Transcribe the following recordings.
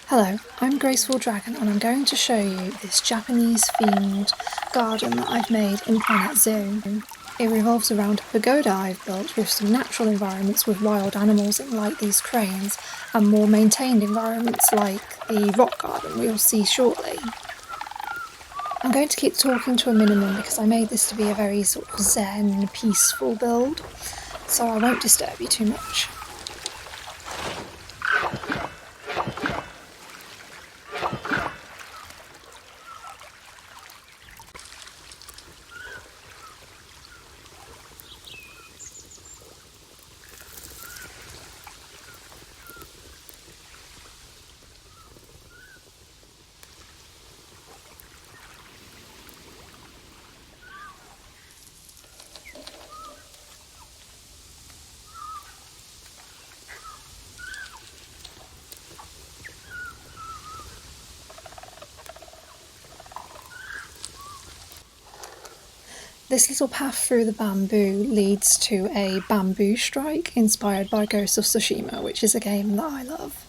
Hello, I'm Graceful Dragon and I'm going to show you this Japanese themed garden that I've made in Planet Zoo. It revolves around a pagoda I've built with some natural environments with wild animals in like these cranes and more maintained environments like the rock garden we'll see shortly. I'm going to keep talking to a minimum because I made this to be a very sort of zen, peaceful build, so I won't disturb you too much. This little path through the bamboo leads to a bamboo strike inspired by Ghost of Tsushima, which is a game that I love.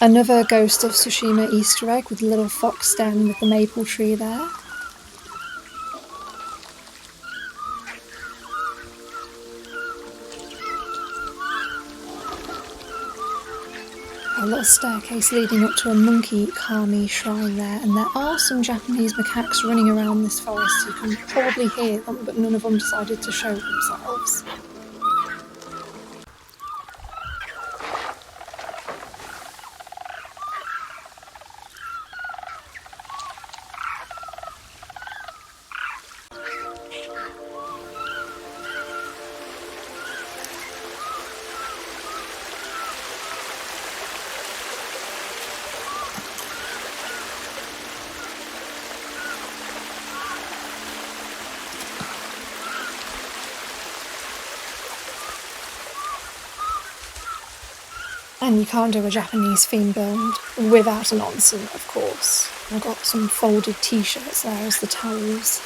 Another Ghost of Tsushima Easter egg with a little fox den with the maple tree there. A little staircase leading up to a monkey kami shrine there, and there are some Japanese macaques running around this forest. You can probably hear them, but none of them decided to show themselves. And you can't do a Japanese theme build without an onsen, of course. I've got some folded t-shirts there as the towels.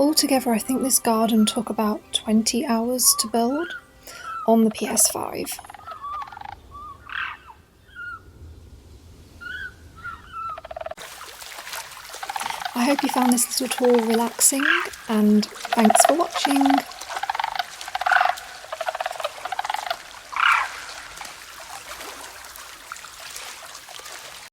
Altogether, I think this garden took about 20 hours to build on the PS5. I hope you found this little tour relaxing, and thanks for watching!